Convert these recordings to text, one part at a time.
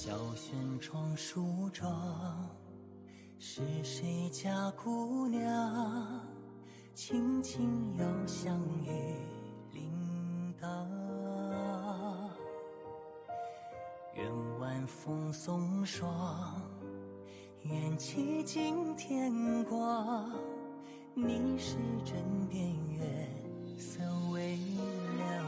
小轩窗梳妆，是谁家姑娘轻轻摇香于铃铛？愿晚风送霜，愿凄尽天光，你是枕边月色微凉。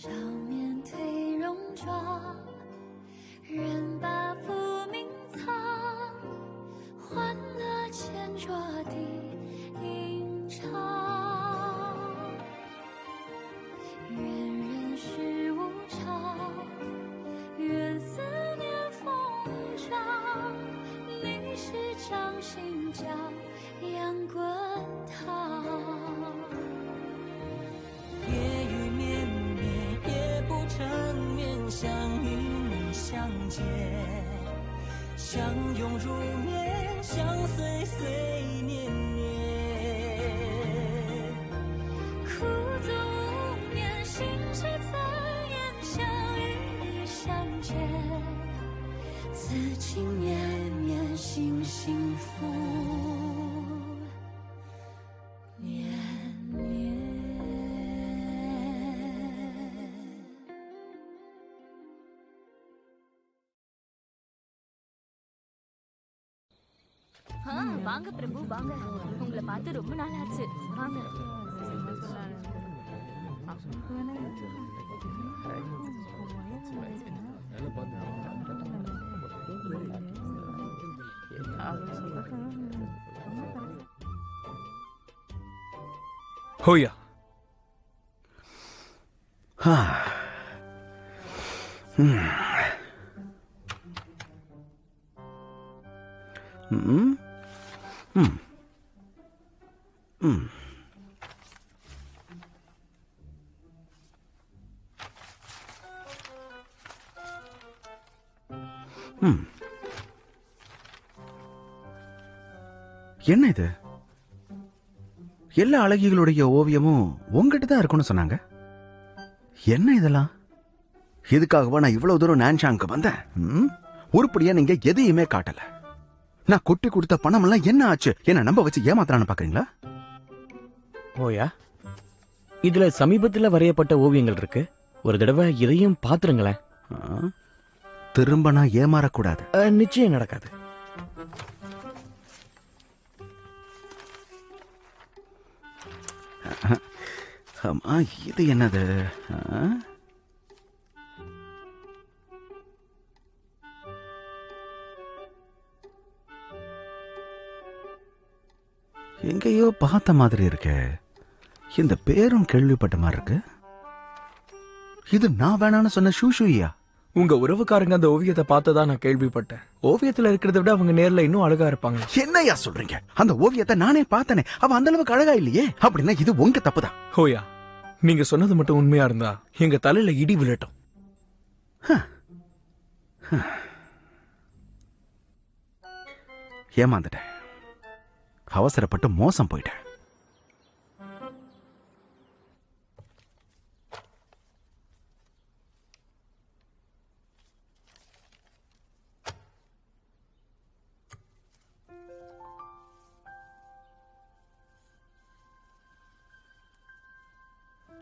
少年褪戎装，人把浮名藏，欢乐前桌的吟唱。愿人世无常，愿思念风涨，历史掌心将阳滚烫。夜雨绵绵，夜不成眠，想与你相见，相拥如眠，相随随年年。苦足无眠，心事残烟，想与你相见，此情绵绵，心幸福绵绵。வாங்க பிரபு வாங்க, உங்களை பார்த்து ரொம்ப நாள் ஆச்சு. வாங்க. ஹோயா. என்ன இது? எல்லா அழகிகளுடைய ஓவியமும் உங்ககிட்ட தான் இருக்கும்னு சொன்னாங்க. என்ன இதெல்லாம்? இதுக்காகவா நான் இவ்வளவு தூரம் நான்ஷாங்க வந்தேன்? உருப்படியா நீங்க எதையுமே காட்டல. நான் கொட்டி கொடுத்த பணம் எல்லாம் என்ன ஆச்சு? என்ன நம்ப வச்சு ஏமாத்துறான்னு பாக்குறீங்களா? ஓயா, இதுல சமீபத்துல வரையப்பட்ட ஓவியங்கள் இருக்கு. ஒரு தடவை இதையும் பாத்துருங்களேன். திரும்ப நான் ஏமாறக்கூடாது. நிச்சயம் நடக்காது. ஆமா, இது என்னது? எங்கேயோ பார்த்த மாதிரி இருக்கு. இந்த பேரும் கேள்விப்பட்ட மாதிரி இருக்கு. இது நான் வேணான்னு சொன்ன ஷூஷுயா. உங்க உறவுக்காரங்க அந்த ஓவியத்தை பார்த்ததா நான் கேள்விப்பட்டேன். ஓவியத்துல இருக்கிறத விட அவங்க நேர்ல இன்னும் அழகா இருப்பாங்க. என்னையா சொல்றீங்க? அந்த ஓவியத்தை நானே பார்த்தனே, அவ அந்த அளவுக்கு அழகா இல்லையே. அப்படின்னா இது உங்க தப்புதான். ஹோயா, நீங்க சொன்னது மட்டும் உண்மையா இருந்தா எங்க தலையில இடி விழட்டும். ஏமாந்துட்டேன். அவசரப்பட்டு மோசம் போயிட்டேன்.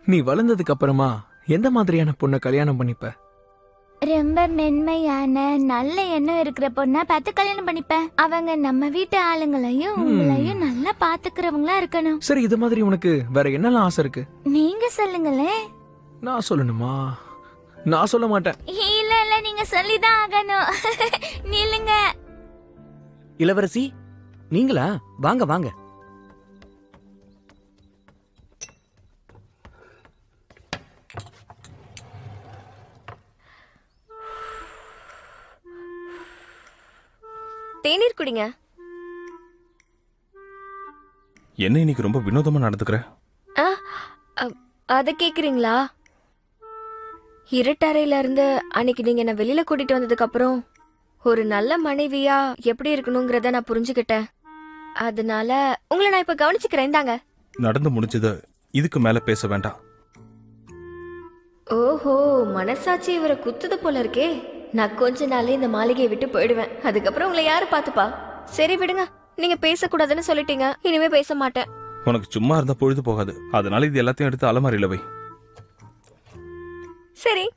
நீ வளர்ந்ததுக்கு அப்புறமா எந்த மாதிரியான பொண்ணை கல்யாணம் பண்ணிப்ப? ரொம்ப மென்மையான நல்ல எண்ணம் இருக்கிற பொண்ணா பார்த்து கல்யாணம் பண்ணிப்பேன். அவங்க நம்ம வீட்டு ஆளுங்களையும் உங்களையும் நல்லா பாத்துக்கிறவங்களா இருக்கணும். சரி, இது மாதிரி உனக்கு வேற என்னெல்லாம் ஆசை இருக்கு? நீங்க சொல்லுங்களே. நான் சொல்லணுமா? நான் சொல்ல மாட்டேன். இல்ல இல்ல, நீங்க சொல்லிதான் ஆகணும். நில்லுங்க. இளவரசி, நீங்களா? வாங்க வாங்க. தேநீர் குடிங்க. என்ன இன்னைக்கு ரொம்ப வினோதமா நடந்துக்கிற? அத கேக்குறீங்களா? இருட்டறையில இருந்து அன்னைக்கு நீங்க என்ன வெளியில கூட்டிட்டு வந்ததுக்கு அப்புறம் ஒரு நல்ல மனைவியா எப்படி இருக்கணும்ங்கறத நான் புரிஞ்சுக்கிட்டேன். அதனால உங்களை நான் இப்ப கவனிச்சுக்கிறேன். தாங்க நடந்து முடிஞ்சது இதுக்கு மேல பேச வேண்டாம். ஓஹோ, மனசாட்சி இவரை குத்துது போல இருக்கே. நான் கொஞ்ச நாளே இந்த மாளிகையை விட்டு போயிடுவேன். அதுக்கப்புறம் உங்களை யாரு பாத்துப்பா? சரி விடுங்க, நீங்க பேசக்கூடாதுன்னு சொல்லிட்டீங்க, இனிமே பேச மாட்டேன். உனக்கு சும்மா இருந்தா பொழுது போகாது, அதனால இது எல்லாத்தையும் எடுத்து அலமாரியில வை. சரி.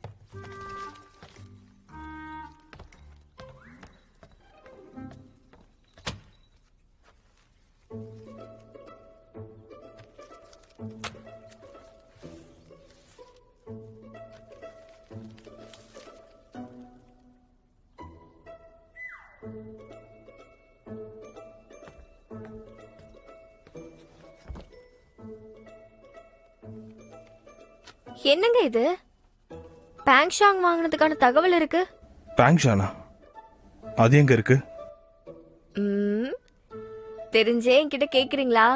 என்னங்க இது? பேங்ஷாங் வாங்கினதுக்கான தகவல் இருக்கு. பேங்ஷானா? அது எங்க இருக்கு? தெரிஞ்சே என்கிட்ட கேக்குறீங்களா?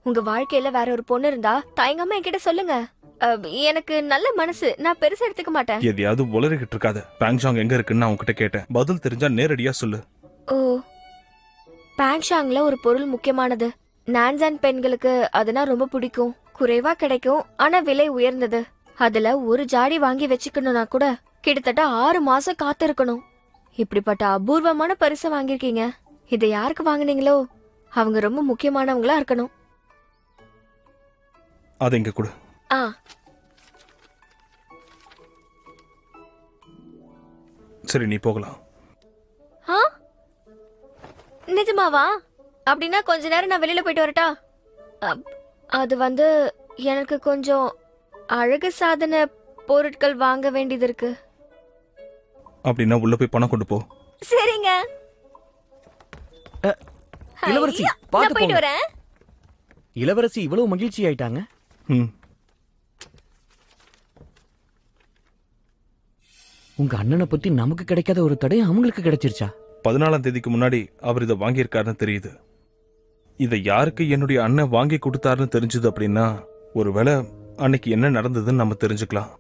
உங்க வாழ்க்கையில வேற ஒரு பொண்ணு இருந்தா தயங்காம என்கிட்ட சொல்லுங்க. எனக்கு நல்ல மனசு, நான் பெருசா எடுத்துக்க மாட்டேன். எதையாவது உளறிக்கிட்டு இருக்காத. பேங்ஷாங் எங்க இருக்குன்னு நான் உங்ககிட்ட கேட்டேன், பதில் தெரிஞ்சா நேரடியா சொல்லு. ஓ, பேங்ஷாங்ல ஒரு பொருள் முக்கியமானது. நான்சான் பெண்களுக்கு அதுனா ரொம்ப பிடிக்கும். குறைவா கிடைக்கும், ஆனா விலை உயர்ந்தது. அதுல ஒரு ஜாடி வாங்கி வச்சுக்கணும்னா கூட கிட்டத்தட்ட 6 மாசம் காத்திருக்கணும். இப்படிப்பட்ட அபூர்வமான பரிசு வாங்கிருக்கீங்க. இதை யாருக்கு வாங்குனீங்களோ அவங்க ரொம்ப முக்கியமானவங்களா இருக்கணும். அது எங்க கொடு. சரி, நீ போகலாம். நிஜமாவா? அப்படின்னா கொஞ்ச நேரம் நான் வெளியில போயிட்டு வரட்டா? அது எனக்கு கொஞ்சம் அழகு சாதன பொருட்கள் வாங்க வேண்டியது இருக்கு. அப்படின்னா உள்ள போய் பணம் கொண்டு போ. சரிங்க. இளவரசி நான் பாத்து போயிட்டு போங்க. வரேன். இளவரசி இவ்வளவு மகிழ்ச்சி ஆயிட்டாங்க. உங்க அண்ணனை பத்தி நமக்கு கிடைக்காத ஒரு தடை அவங்களுக்கு கிடைச்சிருச்சா? 14ஆம் தேதிக்கு முன்னாடி அவர் இதை வாங்கியிருக்காருன்னு தெரியுது. இதை யாருக்கு என்னுடைய அண்ணன் வாங்கி கொடுத்தாருன்னு தெரிஞ்சது அப்படின்னா ஒருவேளை அன்னைக்கு என்ன நடந்ததுன்னு நம்ம தெரிஞ்சுக்கலாம்.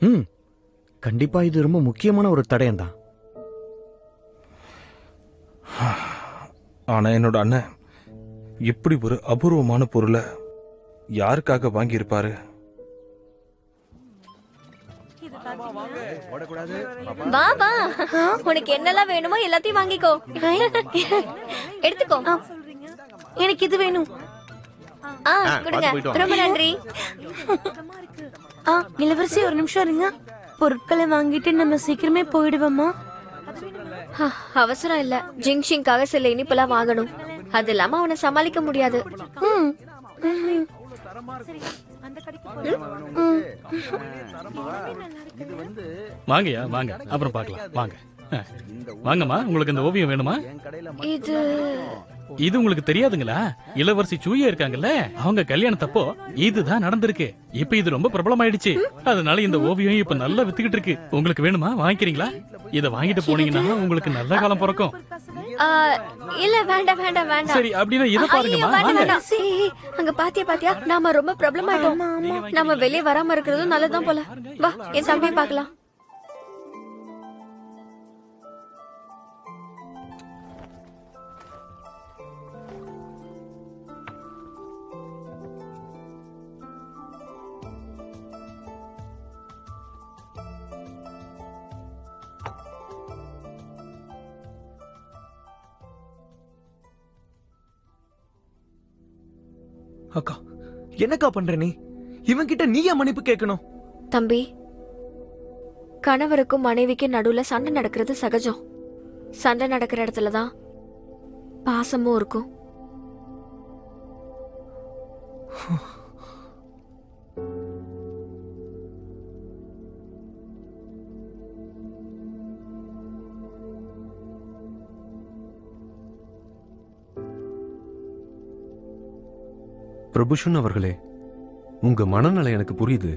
கண்டிப்பா இது ரொம்ப முக்கியமான ஒரு தடயம் தான். ஆனா என்னோட அண்ணன் இப்படி ஒரு அபூர்வமான பொருளை யாருக்காக வாங்கி இருப்பாரு? வா வா, உனக்கு என்னெல்லாம் வேணுமோ எல்லாத்தையும் வாங்கிக்கோ. எடுத்துக்கோ. எனக்கு இது வேணும். கொடுங்க. ரொம்ப நன்றி. இளவரசி ஒரு நிமிஷம் இருங்க. பொருட்களை வாங்கிட்டு நம்ம சீக்கிரமே போயிடுவோமா? அவசரம் இல்ல, ஜிங்ஷிங்காக சில இனிப்பெல்லாம் வாங்கணும். அது இல்லாம அவனை சமாளிக்க முடியாது. வாங்கயா வாங்க, அப்புறம் பார்க்கலாம். வாங்க வாங்கம்மா, உங்களுக்கு இந்த ஓவியம் வேணுமா? இது உங்களுக்கு தெரியாதுங்களா? இளவரசி சூயா இருக்காங்கல்ல, அவங்க கல்யாணத்தப்போ இதுதான் நடந்திருக்கு. இப்ப இது ரொம்ப பிரபலமாயிடுச்சு, அதனால இந்த ஓவியம் இப்ப நல்லா வித்துக்கிட்டு இருக்கு. உங்களுக்கு வேணுமா? வாங்கிக்கிறீங்களா? இத வாங்கிட்டு போனீங்கன்னா உங்களுக்கு நல்ல காலம் பிறக்கும். இல்ல வேண்டாம் வேண்டாம் வேண்டாம். சரி, அப்படின்னா இத பாருங்கம்மா. வாங்க. அங்க பாத்தியா நாம ரொம்ப ப்ராப்ளம் ஆயிட்டோம். நாம வெளியே வராம இருக்கிறது நல்லதுதான் போல. வா, என் தம்பி பார்க்கலாம். அக்கா, என்னக்கா பண்ற நீ? இவன் கிட்ட நீ ஏன் மன்னிப்பு கேட்கணும்? தம்பி, கணவருக்கும் மனைவிக்கும் நடுவுல சண்டை நடக்கிறது சகஜம். சண்டை நடக்கிற இடத்துலதான் பாசமும் இருக்கும். பிரபுஷன் அவர்களே, உங்க மனநிலை எனக்கு புரியுது.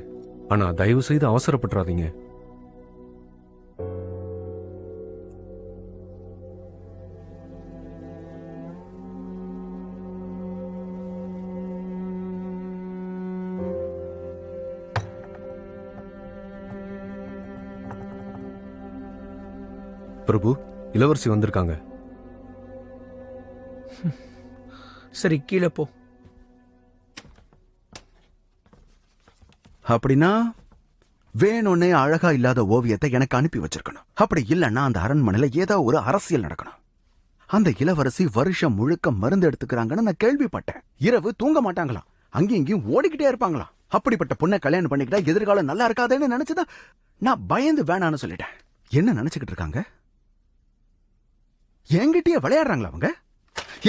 ஆனா தயவு செய்து அவசரப்பட்டுறாதீங்க. பிரபு, இளவரசி வந்திருக்காங்க. சரி, கீழே போ. அப்படின்னா வேணும்னே அழகா இல்லாத ஓவியத்தை எனக்கு அனுப்பி வச்சிருக்கணும். அப்படி இல்லைன்னா அந்த அரண்மனையில ஏதோ ஒரு அரசியல் நடக்கணும். அந்த இளவரசி வருஷம் முழுக்க மருந்து எடுத்துக்கிறாங்கன்னு நான் கேள்விப்பட்டேன். இரவு தூங்க மாட்டாங்களாம், அங்கேயும் இங்கேயும் ஓடிக்கிட்டே இருப்பாங்களாம். அப்படிப்பட்ட பொண்ணை கல்யாணம் பண்ணிக்கிட்டா எதிர்காலம் நல்லா இருக்காதுன்னு நினைச்சுதான் நான் பயந்து வேணான்னு சொல்லிட்டேன். என்ன நினைச்சுக்கிட்டு இருக்காங்க? என்கிட்டயே விளையாடுறாங்களா அவங்க?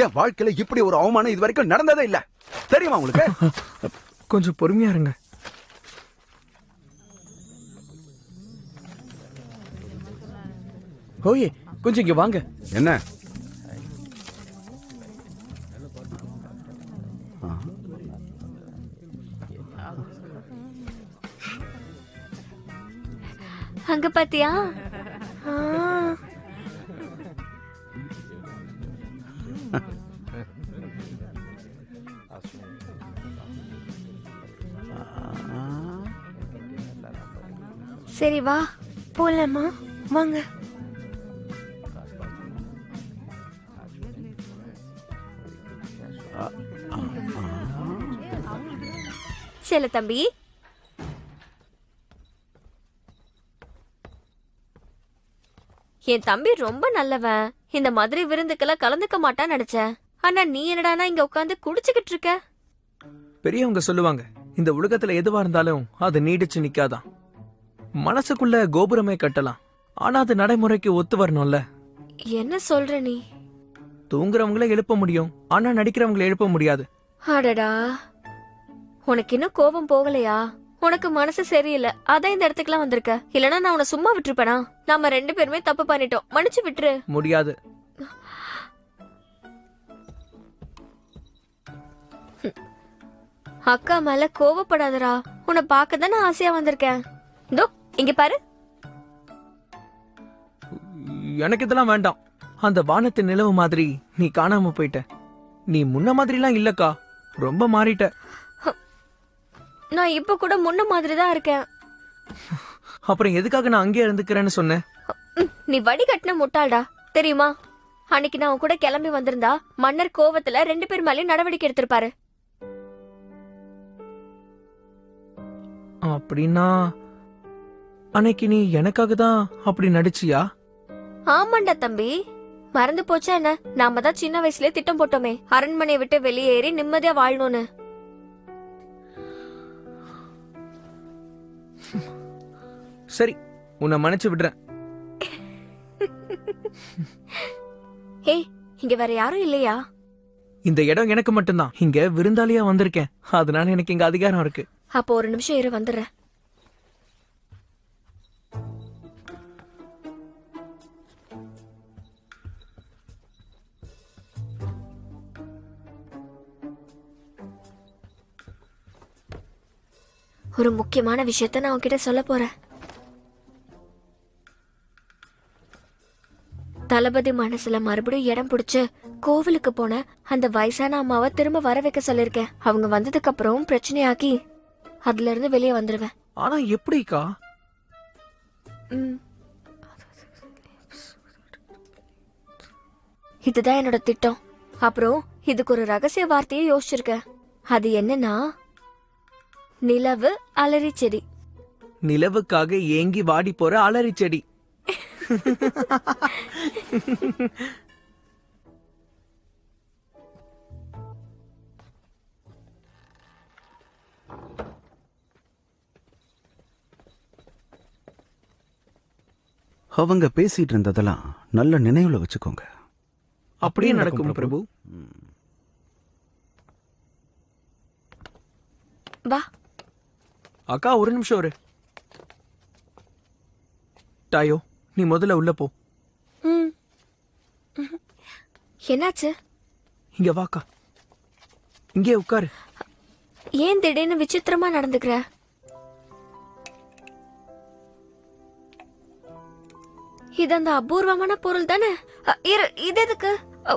என் வாழ்க்கையில இப்படி ஒரு அவமானம் இது வரைக்கும் நடந்ததே இல்ல. தெரியுமா உங்களுக்கு? கொஞ்சம் பொறுமையா இருங்க. ஓயே, கொஞ்சம் இங்க வாங்க. என்ன? அங்க பாத்தியா? சரி வா போலாமா? வாங்க. செல்ல தம்பி, என் தம்பி ரொம்ப நல்லவன். இந்த மாதிரி விருந்துக்கெல்லாம் கலந்துக்க மாட்டான்னு நினைச்சேன். ஆனா நீ என்னடானா இங்க உட்காந்து குடிச்சுக்கிட்டு இருக்க. பெரியவங்க சொல்லுவாங்க, இந்த உலகத்துல எதுவா இருந்தாலும் அது நீடிச்சு நிக்காதான். மனசுக்குள்ள கோபுரமே கட்டலாம், ஆனா அது நடைமுறைக்கு ஒத்து வரணும்ல. என்ன சொல்ற நீ? தூங்குறவங்கள எழுப்ப முடியும், ஆனா நடிக்கிறவங்களை எழுப்ப முடியாது. அடடா, உனக்கு இன்னும் கோபம் போகலையா? உனக்கு மனசு சரியில்லை, அதான் இந்த இடத்துக்குலாம் வந்திருக்க. இல்லனா நான் உன்னை சும்மா விட்டுருப்பேனா? நாம 2 பேருமே தப்பு பண்ணிட்டோம், மன்னிச்சு விட்டுரு. முடியாது. அக்கா மேல கோவப்படாதடா. உன்னை பார்க்க தானே ஆசையா வந்திருக்கேன். இதோ இங்க பாரு. எனக்கு இதெல்லாம் வேண்டாம். அந்த வானத்து நிலவு மாதிரி நீ காணாம போயிட்ட. நீ முன்ன மாதிரிலாம் இல்லக்கா, ரொம்ப மாறிட்ட. நான் இப்ப கூட முன்ன மாதிரி தான் இருக்கேன். அப்புறம் எதுக்காக நான் அங்கே இருந்துக்கிறேன்னு சொன்னேன்? நீ வடி கட்டின முட்டாள்டா, தெரியுமா? அன்னைக்கு நான் உன் கூட கிளம்பி வந்திருந்தா மன்னர் கோவத்துல 2 பேர் மேலயும் நடவடிக்கை எடுத்திருப்பாரு. அப்படின்னா அன்னைக்கு நீ எனக்காக தான் அப்படி நடிச்சியா? ஆமாண்டா தம்பி, மறந்து போச்சா என்ன? நாம தான் சின்ன வயசுலயே திட்டம் போட்டோமே, அரண்மனையை விட்டு வெளியேறி நிம்மதியா வாழணும்னு. சரி, உன்னை மன்னிச்சு விடுறேன். ஏய், இங்க வேற யாரும் இல்லையா? இந்த இடம் எனக்கு மட்டும்தான். இங்க விருந்தாளியா வந்திருக்கேன், அதனால எனக்கு இங்க அதிகாரம் இருக்கு. அப்போ ஒரு நிமிஷம் இரு, வந்துடுறேன். ஒரு முக்கியமான விஷயத்த நான் உன்கிட்ட சொல்ல போறேன். தளபதி மனசுல மறுபடியும் இடம் பிடிச்சு கோவிலுக்கு போன அந்த வயசான அம்மாவை திரும்ப வர வைக்க சொல்லிருக்கேன். அவங்க வந்ததுக்கு அப்புறம் பிரச்சனையாக்கி அதுல இருந்து வெளியே வந்துருவேன். ஆனா எப்படிக்கா? இதுதான் என்னோட திட்டம். அப்புறம் இதுக்கு ஒரு ரகசிய வார்த்தையை யோசிச்சிருக்கேன். அது என்னன்னா, நிலவு அலரி செடி. நிலவுக்காக ஏங்கி வாடி போற அலரி செடி. அவங்க பேசிட்டு இருந்ததெல்லாம் நல்ல நினைவுல வச்சுக்கோங்க. அப்படியே நடக்கும் பிரபு. வா அக்கா, ஒரு நிமிஷம் இரு. டாயோ, நீ முதல்ல உள்ள போ. என்னாச்சு? இங்க வாக்கா, இங்கே உட்காரு. ஏன் திடீர்னு விசித்திரமா நடந்துக்கிற? இது அந்த அபூர்வமான பொருள் தானே? இது எதுக்கு?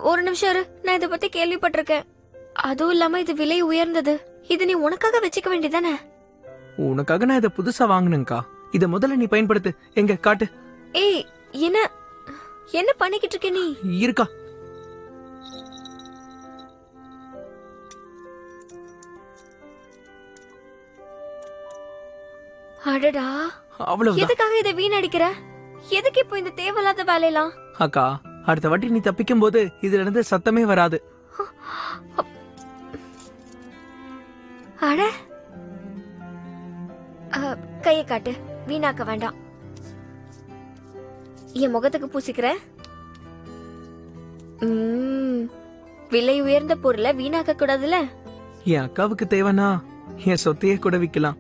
ஒரு நிமிஷம் இரு, நான் இத பத்தி கேள்விப்பட்டிருக்கேன். அதுவும் இல்லாம இது விலை உயர்ந்தது. இது நீ உனக்காக வச்சுக்க வேண்டியதானே? உனக்காக நான் இதை புதுசா வாங்கினேன்க்கா. இத முதல்ல நீ பயன்படுத்து. எங்க காட்டு. ஏய், என்ன என்ன பண்ணிக்கிட்டு இருக்க நீ? இருக்கா? அடடா, அவ்வளவுதான். எதுக்காக இதை வீணடிக்கிற? எதுக்கு இப்போ இந்த தேவையில்லாத வேலையெல்லாம்? அக்கா, அடுத்த வாட்டி நீ தப்பிக்கும் போது இதுல இருந்து சத்தமே வராது. அட, கைய காட்டு. வீணாக்க வேண்டாம். என் முகத்துக்கு பூசிக்கிற. விலை உயர்ந்த பொருளை வீணாக்க கூடாதுல. என் அக்காவுக்கு தேவைன்னா என் சொத்தையே கூட விக்கலாம்.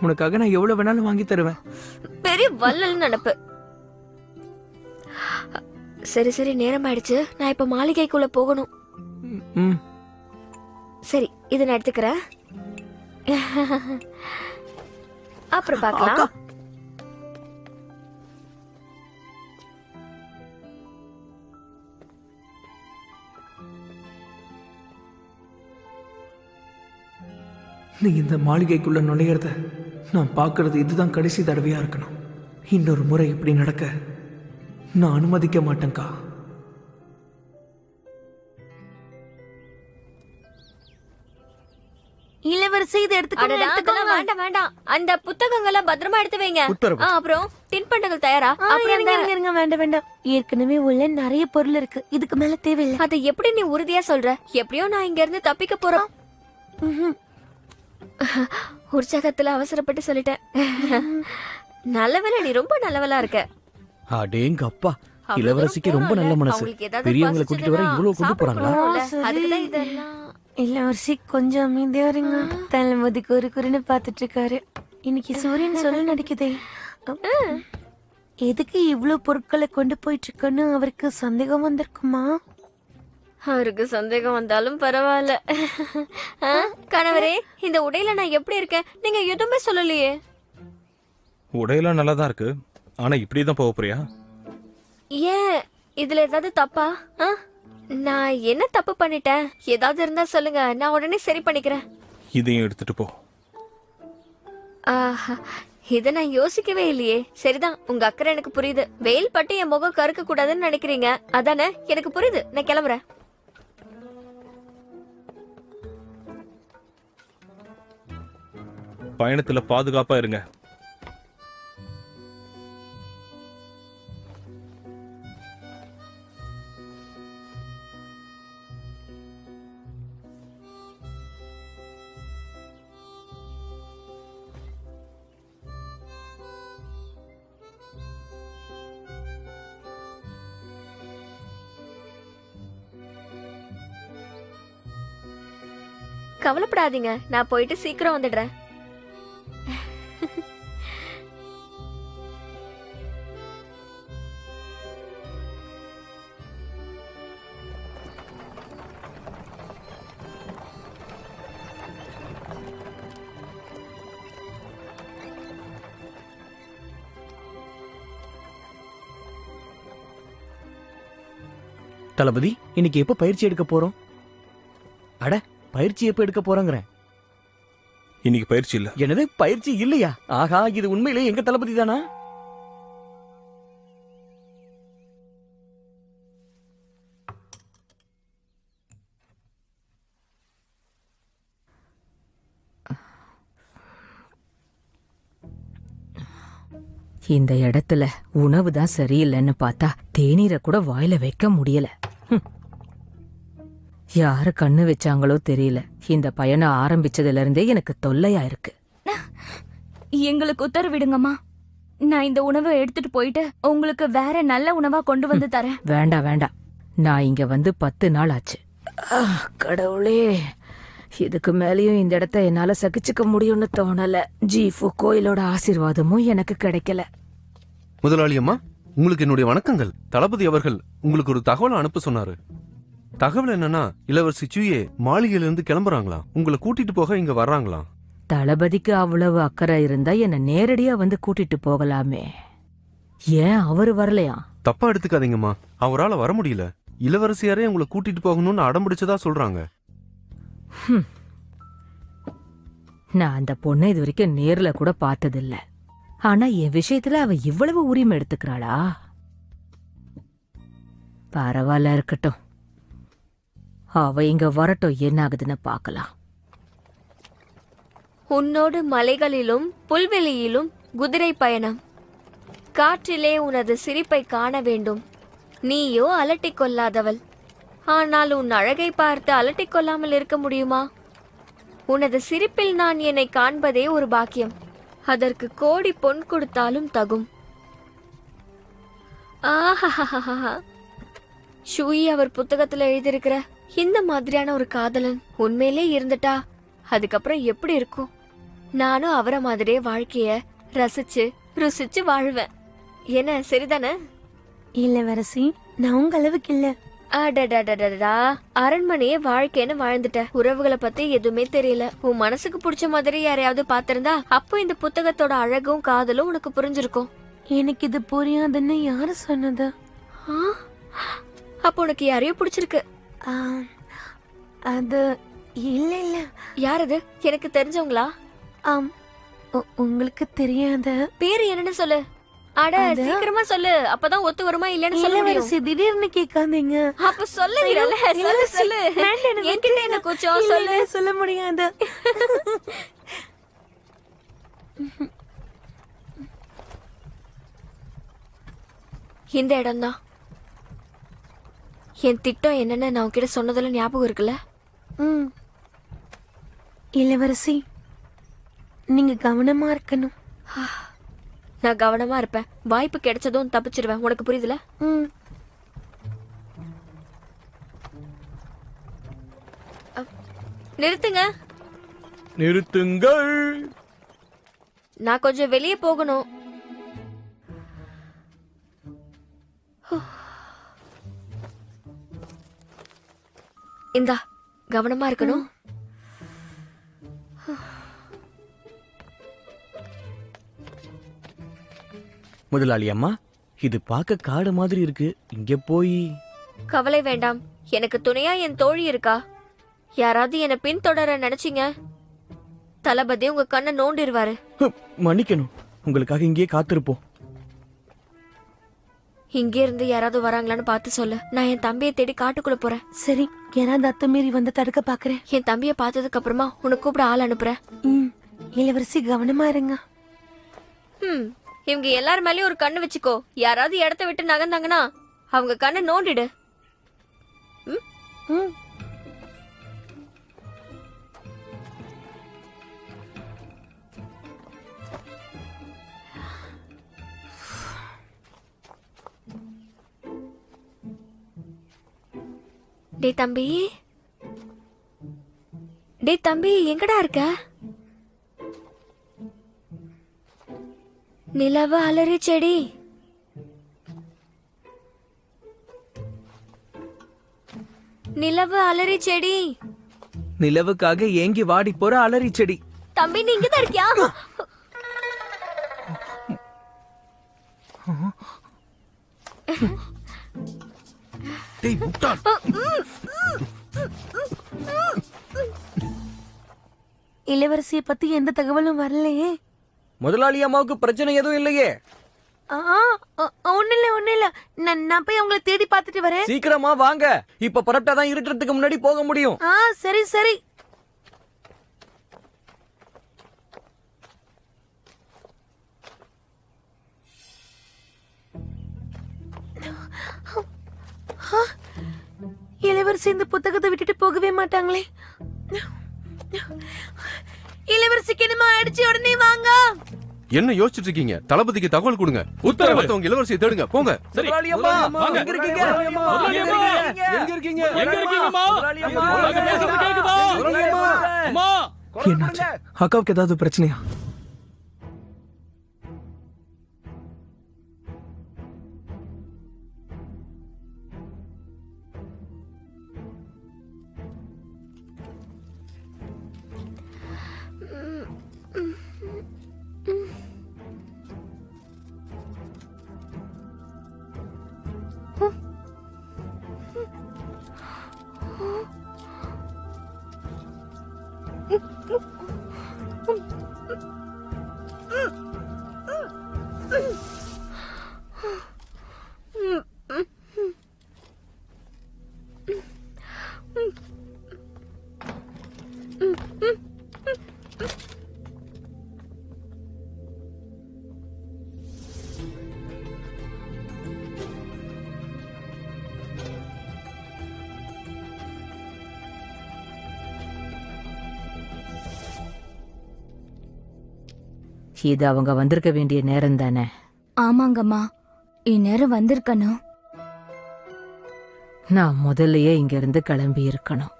உனக்காக நான் எவ்வளவு வேணாலும் வாங்கி தருவேன். பெரிய வள்ளல் நினைப்பு. சரி சரி, நேரம் ஆயிடுச்சு. நான் இப்ப மாளிகைக்குள்ள போகணும். சரி, இதை நான் எடுத்துக்கிறேன். அப்புறம் பார்க்கலாம். நீ இந்த மாளிகைக்குள்ள நுழையிறத நான் பார்க்கறது இதுதான் கடைசி தடவையா இருக்கணும். இன்னொரு முறை இப்படி நடக்க நான் அனுமதிக்க மாட்டேன்க்கா. இளவரசி, இதை எடுத்துக்கோங்க. வேண்டாம் வேண்டாம், அந்த புத்தகங்களை பத்திரமா எடுத்து வைங்க. அப்புறம் தின்பண்டங்கள் தயாரா? அப்புறம் வேண்டாம் வேண்டாம், ஏற்கனவே உள்ள நிறைய பொருள் இருக்கு, இதுக்கு மேல தேவையில்லை. அதை எப்படி நீ உறுதியா சொல்ற? எப்படியோ நான் இங்க இருந்து தப்பிக்க போறோம். உற்சாகத்துல அவசரப்பட்டு சொல்லிட்டேன். நல்லவேளை, நீ ரொம்ப நல்லவளா இருக்க. அடேங்க அப்பா, இளவரசிக்கு ரொம்ப நல்ல மனசு. பெரியவங்களை கூட்டிட்டு வர இவ்வளவு கொண்டு போறாங்களா? அதுக்குதான் இதெல்லாம். இளவரசி கொஞ்சம் அமைதியா இருங்க. தளபதி குறின்னு பாத்துட்டு இருக்காரு. இன்னைக்கு சூரியன் சொல்ல நடிக்குதே. எதுக்கு இவ்வளவு பொருட்களை கொண்டு போயிட்டு இருக்கன்னு அவருக்கு சந்தேகம் வந்திருக்குமா? அவருக்கு சந்தேகம் வந்தாலும் பரவாயில்ல. கணவரே, இந்த உடையில நான் எப்படி இருக்கேன்? நீங்க எதுவுமே சொல்லலையே. உடையெல்லாம் நல்லா தான் இருக்கு. ஆனா இப்படிதான் போக போறியா? ஏன், இதுல ஏதாவது தப்பா? நான் என்ன தப்பு பண்ணிட்டேன்? ஏதாவது இருந்தா சொல்லுங்க, நான் உடனே சரி பண்ணிக்கிறேன். இதையும் எடுத்துட்டு போ. இத நான் யோசிக்கவே இல்லையே. சரிதான், உங்க அக்கறை எனக்கு புரியுது. வெயில் பட்டு என் முகம் கருக்க கூடாதுன்னு நினைக்கிறீங்க, அதானே? எனக்கு புரியுது. நான் கிளம்புறேன். பயணத்துல பாதுகாப்பா இருங்க. கவலைப்படாதீங்க, நான் போயிட்டு சீக்கிரம் வந்துடுறேன். தளபதி, இன்னைக்கு எப்ப பயிற்சி எடுக்க போறோம்? அட, பயிற்சி எப்ப எடுக்க போறோங்கிறேன். இன்னைக்கு பயிற்சி இல்ல. என்னது, பயிற்சி இல்லையா? ஆகா, இது உண்மையிலே எங்க தளபதி தானா? இந்த இடத்துல உணவு தான் சரியில்லைன்னு பார்த்தா தேநீரை கூட வாயில வைக்க முடியல. யாரு கண்ணு வச்சாங்களோ தெரியல. இந்த பயணம் ஆரம்பிச்சதுல இருந்தே எனக்கு தொல்லையா இருக்கு. எங்களுக்கு உத்தரவிடுங்கம்மா. நான் இந்த உணவை எடுத்துட்டு போயிட்டு உங்களுக்கு வேற நல்ல உணவா கொண்டு வந்து தரேன். வேண்டாம் வேண்டாம், நான் இங்க வந்து 10 நாள் ஆச்சு. கடவுளே, இதுக்கு மேலேயும் இந்த இடத்த என்னால சகிச்சுக்க முடியும்னு தோணல. ஜீஃபு கோயிலோட ஆசீர்வாதமும் எனக்கு கிடைக்கல. முதலாளி அம்மா, உங்களுக்கு என்னுடைய வணக்கங்கள். தளபதி அவர்கள் உங்களுக்கு ஒரு தகவல் அனுப்ப சொன்னாரு. தகவல் என்னன்னா, இளவரசி சூயே மாளிகையிலிருந்து கிளம்புறாங்களா, உங்களை கூட்டிட்டு போக இங்க வர்றாங்களா. தளபதிக்கு அவ்வளவு அக்கறை இருந்தா என்ன நேரடியா வந்து கூட்டிட்டு போகலாமே. ஏன் அவரு வரலையா? தப்பா எடுத்துக்காதீங்கம்மா, அவரால் வர முடியல. இளவரசியாரே உங்களை கூட்டிட்டு போகணும்னு அடம்பிடிச்சதா சொல்றாங்க. நான் அந்த பொண்ணை இது வரைக்கும் நேர்ல கூட பார்த்ததில்ல. ஆனா என் விஷயத்துல அவ இவ்வளவு உரிமை எடுத்துக்கிறாளா? பரவாயில்ல, இருக்கட்டும். அவ இங்க வரட்டும், என்ன ஆகுதுன்னு பாக்கலாம். உன்னோடு மலைகளிலும் புல்வெளியிலும் குதிரை பயணம். காற்றிலே உனது சிரிப்பை காண வேண்டும். நீயோ அலட்டிக் கொள்ளாதவள். ஆனால் உன் அழகை பார்த்து அலட்டிக் கொள்ளாமல் இருக்க முடியுமா? உனது சிரிப்பில் நான் என்னை காண்பதே ஒரு பாக்கியம். அதற்கு கோடி பொன் கொடுத்தாலும் தகும். ஆஹா, ஷூயி அவர் புத்தகத்துல எழுதியிருக்கிற இந்த மாதிரியான ஒரு காதலன் உண்மையிலே இருந்துட்டா அதுக்கப்புறம் எப்படி இருக்கும்? நானும் அவரை மாதிரியே வாழ்க்கைய ரசிச்சு ருசிச்சு வாழ்வேன். என்ன சரிதானே? இளவரசி, நான் உங்க அளவுக்கு இல்ல. அடடடடடா, அரண்மனையே வாழ்க்கைன்னு வாழ்ந்துட்ட. உறவுகளை பத்தி எதுவுமே தெரியல. உன் மனசுக்கு பிடிச்ச மாதிரி யாரையாவது பாத்திருந்தா அப்போ இந்த புத்தகத்தோட அழகும் காதலும் உனக்கு புரிஞ்சிருக்கும். எனக்கு இது புரியாதுன்னு யாரு சொன்னது? அப்போ உனக்கு யாரையோ பிடிச்சிருக்கு? அது இல்ல இல்ல. யார் அது? எனக்கு தெரிஞ்சவங்களா? உங்களுக்கு தெரியாத பேரு என்னன்னு சொல்லு. அட சீக்கிரமா சொல்லு, அப்பதான் ஒத்து வருமா இல்லன்னு சொல்ல முடியும். திடீர்னு கேட்காதீங்க. அப்ப சொல்லுறீங்கல, சொல்லு. என்கிட்ட என்ன கூச்சம்? சொல்லு. சொல்ல முடியாது. இந்த இடம் தான். என் திட்டம் என்னன்னு நான் உன்கிட்ட சொன்னதுல ஞாபகம் இருக்குல்ல? இளவரசி, நீங்க கவனமா இருக்கணும். நான் கவனமா இருப்பேன். வாய்ப்பு கிடைச்சதும் தப்பிச்சிருவேன். உனக்கு புரியுதுல? நிறுத்துங்க. நிறுத்துங்கள். நான் கொஞ்சம் வெளியே போகணும். இந்தா, கவனமா இருக்கணும். முதலாளி அம்மா, இது பார்க்க காடு மாதிரி இருக்கு. இங்க போய் கவலை வேண்டாம். எனக்கு துணையா என் தோழி இருக்கா. யாராவது என்ன பின்தொடர நினைச்சீங்க, தளபதி உங்க கண்ணை நோண்டிருவாரு. மன்னிக்கணும், உங்களுக்காக இங்கே காத்திருப்போம். இங்க இருந்து யாராவது வராங்களான்னு பார்த்து சொல்லு. நான் என் தம்பியை தேடி காட்டுக்குள்ள போறேன். சரி, யாராவது அத்துமீறி வந்து தடுக்க பாக்குறேன். என் தம்பியை பார்த்ததுக்கு அப்புறமா உனக்கு கூப்பிட ஆள் அனுப்புறேன். இளவரசி, கவனமா இருங்க. இவங்க எல்லாரும் மேலயும் ஒரு கண்ணு வச்சுக்கோ. யாராவது இடத்த விட்டு நகர்ந்தாங்கன்னா அவங்க கண்ணை நோண்டிடு. டே தம்பி, எங்கடா இருக்க? நிலவு அலறி செடி. நிலவு அலறி செடி. நிலவுக்காக ஏங்கி வாடி போற அலறி செடி. தம்பி, நீ இங்கதான் இருக்கியா? இளவரசியை பத்தி எந்த தகவலும் வரலையே. முதலாளி அம்மாவுக்கு பிரச்சனை எதுவும் இல்லையே? ஒண்ணு இல்ல. நான் போய் உங்களை தேடி பார்த்துட்டு வரேன். சீக்கிரமா வாங்க. இப்ப புறப்பட்டாதான் இருட்டுறதுக்கு முன்னாடி போக முடியும். சரி சரி. இளவரசி இந்த புத்தகத்தை விட்டுட்டு போகவே மாட்டாங்களே. இளவரசிக்கு என்னமா ஆயிடுச்சு? உடனே வாங்க. என்ன யோசிச்சுட்டு இருக்கீங்க? தளபதிக்கு தகவல் கொடுங்க. உத்தரவு. உங்க இளவரசியை தேடுங்க. போங்க. முதலாளி அம்மா, எங்க இருக்கீங்க? எங்க இருக்கீங்க? என்னாச்சு? அக்காவுக்கு ஏதாவது பிரச்சனையா? இது அவங்க வந்திருக்க வேண்டிய நேரம் தானே? ஆமாங்கம்மா, இந்நேரம் வந்திருக்கணும். நான் முதல்லயே இங்க இருந்து கிளம்பி இருக்கணும்.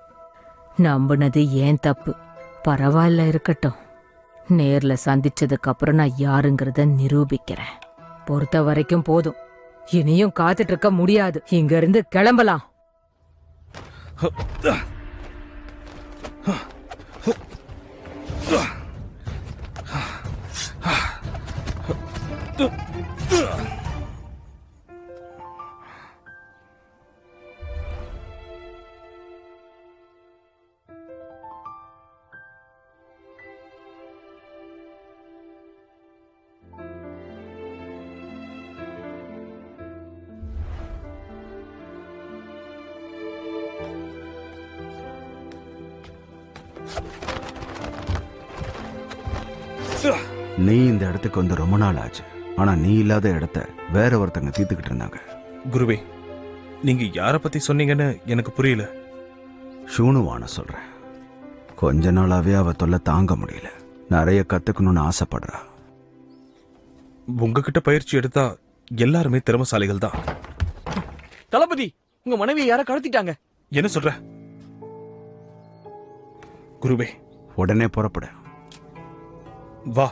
நம்பினது ஏன் தப்பு. பரவாயில்ல, இருக்கட்டும். நேர்ல சந்திச்சதுக்கு அப்புறம் நான் யாருங்கிறத நிரூபிக்கிறேன். பொறுத்த வரைக்கும் போதும். இனியும் காத்துட்டு இருக்க முடியாது. இங்க இருந்து கிளம்பலாம். நீ இந்த இடத்துக்கு வந்து ரொம்ப நாள் ஆச்சு. ஆனா நீ இல்லாத இடத்த வேற ஒருத்தங்க தீர்த்துக்கிட்டு இருந்தாங்க. குருவே, நீங்க யார பத்தி சொன்னீங்கன்னு எனக்கு புரியல. ஷூனுவான சொல்றேன். கொஞ்ச நாளாவே அவ தொல்லை தாங்க முடியல. நிறைய கத்துக்கணும்னு ஆசைப்படுறா. உங்ககிட்ட பயிற்சி எடுத்தா எல்லாருமே திறமசாலிகள் தான். தளபதி, உங்க மனைவியை யார கடத்திட்டாங்க. என்ன சொல்ற? குருவே, உடனே புறப்பட. வா.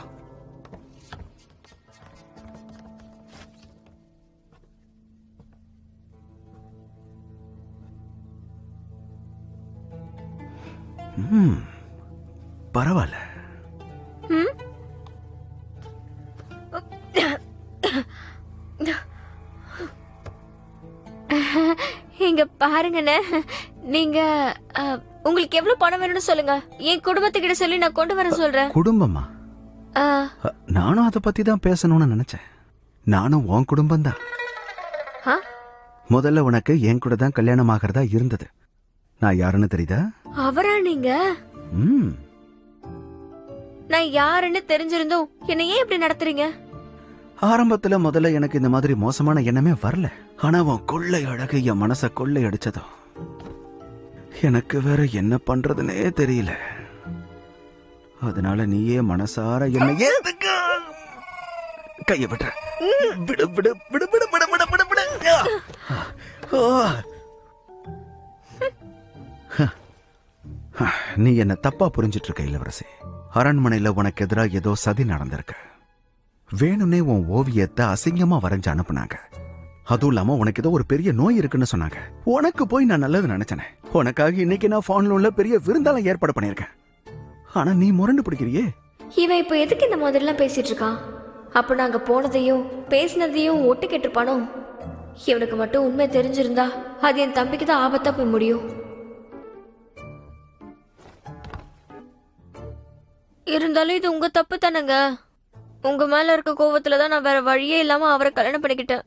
பரவாயில்ல. இங்க பாருங்கண்ணே, நீங்க உங்களுக்கு எவ்வளவு பணம் வேணும்னு சொல்லுங்க. என் குடும்பத்துக்கிட்ட சொல்லி நான் கொண்டு வர சொல்றேன். குடும்பமா? நானும் அதை பத்தி தான் பேசணும்னு நினைச்சேன். நானும் உன் குடும்பம் தான். முதல்ல உனக்கு என் கூட தான் கல்யாணம் ஆகிறதா இருந்தது. நான் யாருன்னு தெரியுதா? அவரா நீங்க? நான் யாருன்னு தெரிஞ்சிருந்தோம் என்ன ஏன் இப்படி நடத்துறீங்க? ஆரம்பத்துல முதல்ல எனக்கு இந்த மாதிரி மோசமான எண்ணமே வரல. ஆனா உன் கொள்ளை அழகு என் மனச கொள்ளை அடிச்சதும் எனக்கு வேற என்ன பண்றதுன்னே தெரியல. அதனால நீயே மனசார என்ன கைய விட்டுற. விடு விடு விடு விடு விடு விடு விடு விடு. நீ என்ன தப்பா புரிஞ்சிட்டு இருக்க இளவரசி. அரண்மனையில உனக்கு எதிராக ஏதோ சதி நடந்திருக்கு. வேணும்னே உன் ஓவியத்தை அசிங்கமா வரைஞ்சு அனுப்புனாங்க. அதுவும் இல்லாம உனக்கு ஏதோ ஒரு பெரிய நோய் இருக்குன்னு சொன்னாங்க. உனக்கு போய் நான் நல்லது நினைச்சேனே. உனக்காக இன்னைக்கு நான் போன்ல உள்ள பெரிய விருந்தாலம் ஏற்பாடு பண்ணிருக்கேன். ஆனா நீ முரண்டு பிடிக்கிறியே. இவன் இப்ப எதுக்கு இந்த மாதிரி எல்லாம் பேசிட்டு இருக்கான்? அப்ப நாங்க போனதையும் பேசினதையும் ஒட்டு கேட்டிருப்பானோ? இவனுக்கு மட்டும் உண்மை தெரிஞ்சிருந்தா அது என் தம்பிக்கு தான் ஆபத்தா போய் முடியும். இருந்தாலும் இது உங்க தப்பு தானங்க. உங்க மேல இருக்க கோவத்துலதான் நான் வேற வழியே இல்லாம அவரை கல்யாணம் பண்ணிக்கிட்டேன்.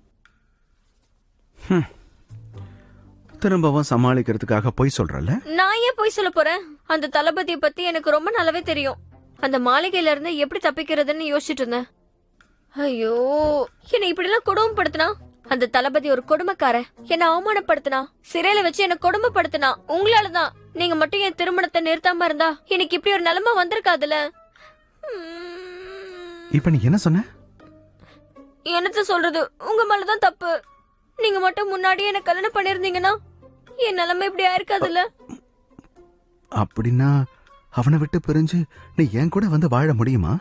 திரும்பவும் சமாளிக்கிறதுக்காக போய் சொல்றல. நான் ஏன் போய் சொல்ல போறேன்? அந்த தளபதியை பத்தி எனக்கு ரொம்ப நல்லாவே தெரியும். அந்த மாளிகையில இருந்து எப்படி தப்பிக்கிறதுன்னு யோசிச்சுட்டு இருந்தேன். ஐயோ, என்ன இப்படி எல்லாம் கொடுமைப்படுத்தினா. அந்த தளபதி ஒரு கொடுமைக்காரன். என்ன அவமானப்படுத்தினா, சிறையில வச்சு என்ன கொடுமைப்படுத்தினா. உங்களாலதான். நீங்க மட்டும் என் திருமணத்தை நிறுத்தாம இருந்தா எனக்கு இப்படி ஒரு நிலைமை வந்திருக்காதுல. இப்ப நீ என்ன சொன்ன? என்னத்த சொல்றது, உங்க மேலதான் தப்பு. நீங்க மட்டும் முன்னாடியே என்ன கல்யாணம் பண்ணிருந்தீங்கன்னா என் நிலைமை இப்படி ஆயிருக்காதுல்ல. அப்படின்னா அவனை விட்டு பிரிஞ்சு நீ என் கூட வந்து வாழ முடியுமா?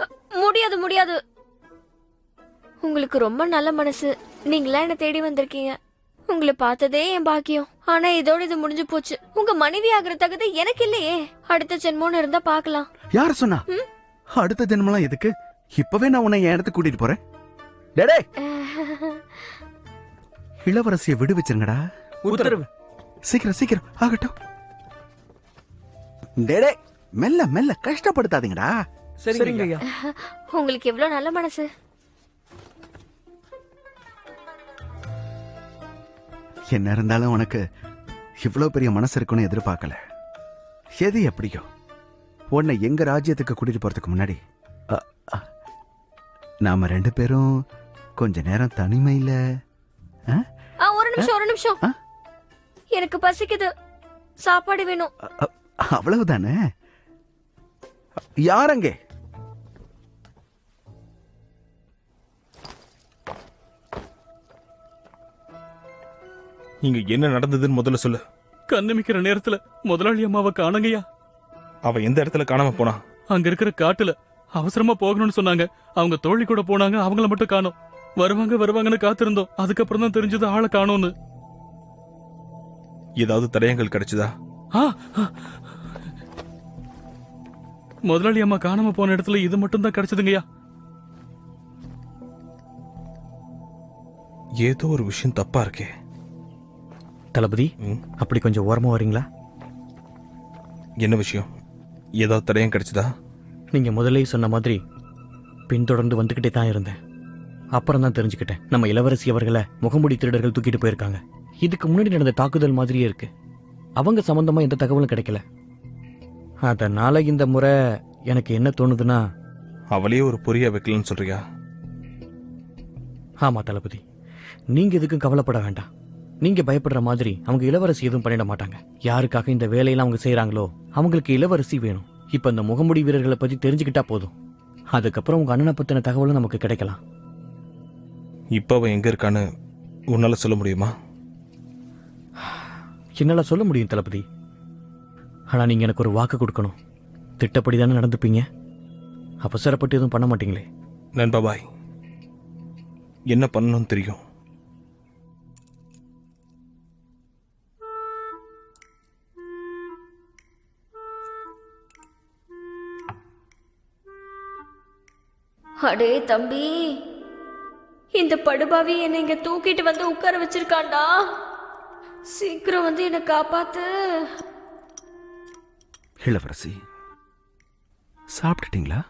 முடியாது முடியாது. உங்களுக்கு ரொம்ப நல்ல மனசு. நீங்களா என்ன தேடி வந்திருக்கீங்க. உங்களை பார்த்ததே என் பாக்கியம். ஆனா இதோட இது முடிஞ்சு போச்சு. உங்க மனைவி ஆகிற தகுதி எனக்கு இல்லையே. அடுத்த ஜென்மோன்னு இருந்தா பாக்கலாம். யார சொன்னா? அடுத்த ஜென்மலாம் எதுக்கு? இப்பவே நான் உன்னை என் இடத்துக்கு கூட்டிட்டு போறேன். டேடே, இளவரசியை விடுவிச்சிருங்கடா. உத்தரவு. சீக்கிரம் சீக்கிரம் ஆகட்டும். டேடே, மெல்ல மெல்ல கஷ்டப்படுத்தாதீங்கடா. சரிங்க ஐயா. உங்களுக்கு எவ்வளவு நல்ல மனசு. என்ன இருந்தாலும் உனக்கு இவ்வளவு பெரிய மனசு இருக்குன்னு எதிர்பார்க்கல. எது எப்படியோ உன்னை எங்க ராஜ்யத்துக்கு கூட்டிட்டு போறதுக்கு முன்னாடி நாம 2 பேரும் கொஞ்ச நேரம் தனிமையில. ஒரு நிமிஷம் ஒரு நிமிஷம். எனக்கு பசிக்குது, சாப்பாடு வேணும். அவ்வளவுதானே? யாரங்கே? இங்க என்ன நடந்ததுன்னு முதல்ல சொல்லு. கண்ணுமிக்கிற நேரத்துல முதலாளி அம்மாவை காணுங்கய்யா. அவ எந்த இடத்துல காணாம போனா? அங்க இருக்கிற காட்டுல அவசரமா போகணும்னு சொன்னாங்க. அவங்க தோழி கூட போனாங்க, அவங்கள மட்டும் காணோம். வருவாங்கன்னு காத்திருந்தோம். அதுக்கப்புறம் தான் தெரிஞ்சது ஆளை காணோம்னு. ஏதாவது தடயங்கள் கிடைச்சதா? முதலாளி அம்மா காணாம போன இடத்துல இது மட்டும் தான் கிடைச்சதுங்கய்யா. ஏதோ ஒரு விஷயம் தப்பா இருக்கே. தளபதி, அப்படி கொஞ்சம் ஓரமா வரீங்களா? என்ன விஷயம்? ஏதாவது தடயம் கிடைச்சதா? நீங்க முதலே சொன்ன மாதிரி பின்தொடர்ந்து வந்துகிட்டே தான் இருந்தேன். அப்புறம் தான் தெரிஞ்சுக்கிட்டேன், நம்ம இளவரசி அவர்களை முகமூடி திருடர்கள் தூக்கிட்டு போயிருக்காங்க. இதுக்கு முன்னாடி நடந்த தாக்குதல் மாதிரியே இருக்கு. அவங்க சம்பந்தமா எந்த தகவலும் கிடைக்கல. அதனால இந்த முறை எனக்கு என்ன தோணுதுன்னா, அவளையே ஒரு பொறியா வைக்கலன்னு சொல்றியா? ஆமா தளபதி, நீங்க எதுக்கும் கவலைப்பட வேண்டாம். நீங்க பயப்படுற மாதிரி அவங்க இளவரசி எதுவும் பண்ணிட மாட்டாங்க. யாருக்காக இந்த வேலையெல்லாம் அவங்க செய்யறாங்களோ அவங்களுக்கு இளவரசி வேணும். இப்ப இந்த முகமூடி வீரர்களை பத்தி தெரிஞ்சுக்கிட்டா போதும். அதுக்கப்புறம் உங்க அண்ணனை பத்தின தகவலும் நமக்கு கிடைக்கலாம். இப்ப அவன் எங்க இருக்கான்னு உன்னால சொல்ல முடியுமா? என்னால சொல்ல முடியும் தளபதி. ஆனா நீங்க எனக்கு ஒரு வாக்கு கொடுக்கணும். திட்டப்படி தானே நடந்துப்பீங்க. அவசரப்பட்டு எதுவும் பண்ண மாட்டீங்களே. நண்பா பாய், என்ன பண்ணணும்னு தெரியும். அடே தம்பி, இந்த படுபாவி என்னை இங்க தூக்கிட்டு வந்து உட்கார வச்சிருக்காண்டா. சீக்கிரம் வந்து என்னை காப்பாத்து. இளவரசி, சாப்பிட்டுட்டீங்களா?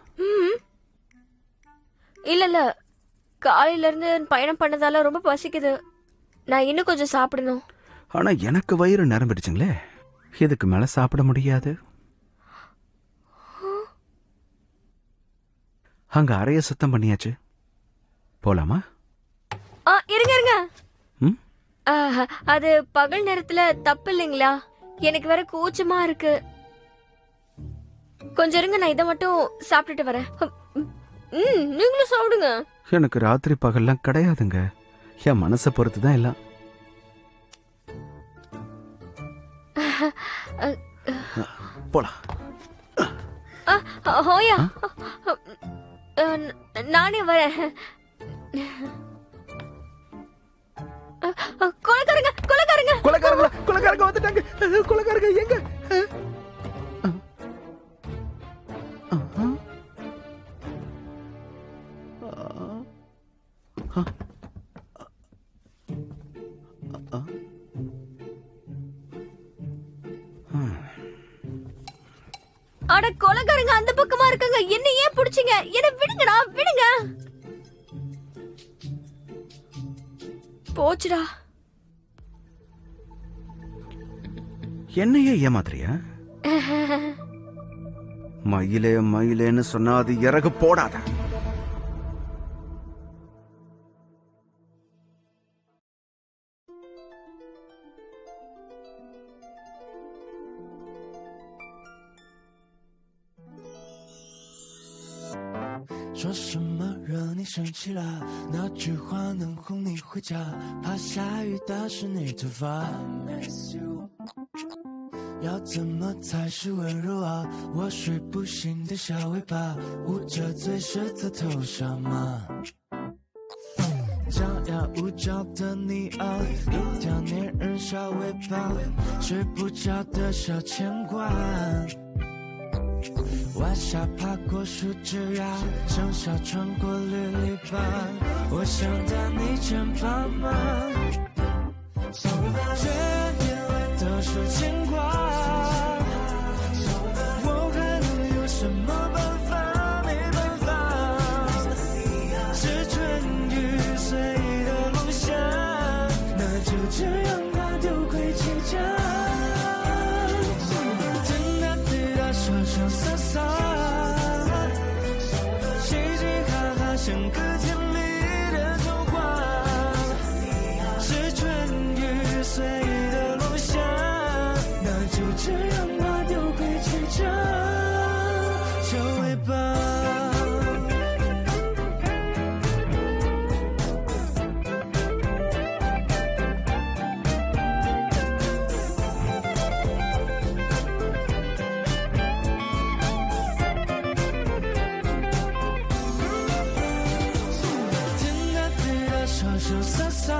இல்ல, காலையில இருந்து பயணம் பண்ணதால ரொம்ப பசிக்குது. நான் இன்னும் கொஞ்சம் சாப்பிடணும். ஆனா எனக்கு வயிறு நிரம்பிடுச்சுங்களே. இதுக்கு மேல சாப்பிட முடியாது. அங்க அறைய சுத்தம் பண்ணியாச்சு, போலாமா? இருங்க. அது பகல் நேரத்துல தப்பு இல்லைங்களா? எனக்கு வேற கூச்சமா இருக்கு. கொஞ்சம் இருங்க, நான் இதை மட்டும் சாப்பிட்டுட்டு வரேன். நீங்களும் சாப்பிடுங்க. எனக்கு ராத்திரி பகல்லாம் கிடையாதுங்க. என் மனசை பொறுத்து தான் எல்லாம். போலாம். ஹோயா, நானே வரேன். கொலைக்காரங்க வந்துட்டாங்க. கொலைக்காரங்க எங்க? அட, கொலைக்காரங்க அந்த பக்கமா இருக்காங்க. என்ன ஏன் பிடிச்சீங்க? என்ன விடுங்கடா, விடுங்க. போச்சுடா. என்னையே ஏமாத்துறியா? மயிலே மயிலேன்னு சொன்னா அது இறகு போடாத.说什么惹你生气了？哪句话能哄你回家？怕下雨打湿你头发。要怎么才是温柔啊？我睡不醒的小尾巴，捂着嘴舌头头上吗？张牙舞爪的你啊，一条粘人小尾巴，睡不着的小牵挂。晚霞爬过树枝桠，盛夏穿过绿篱笆，我想带你肩膀吗？却眼泪都是牵挂，我还能有什么办法？没办法，是春雨随的落下，那就这样吧，丢盔弃甲。说说洒洒，嘻嘻哈哈，像个甜蜜的童话。是春雨随的落下，那就这样吧，丢盔弃甲，小尾巴。说说洒洒，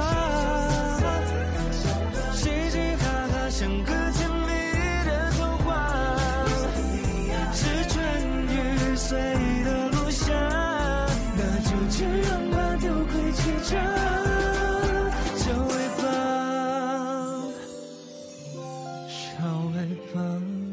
嘻嘻哈哈像个甜蜜的童话，是穿越岁的路下，那就这样吧，丢盔弃甲，小尾巴，小尾巴。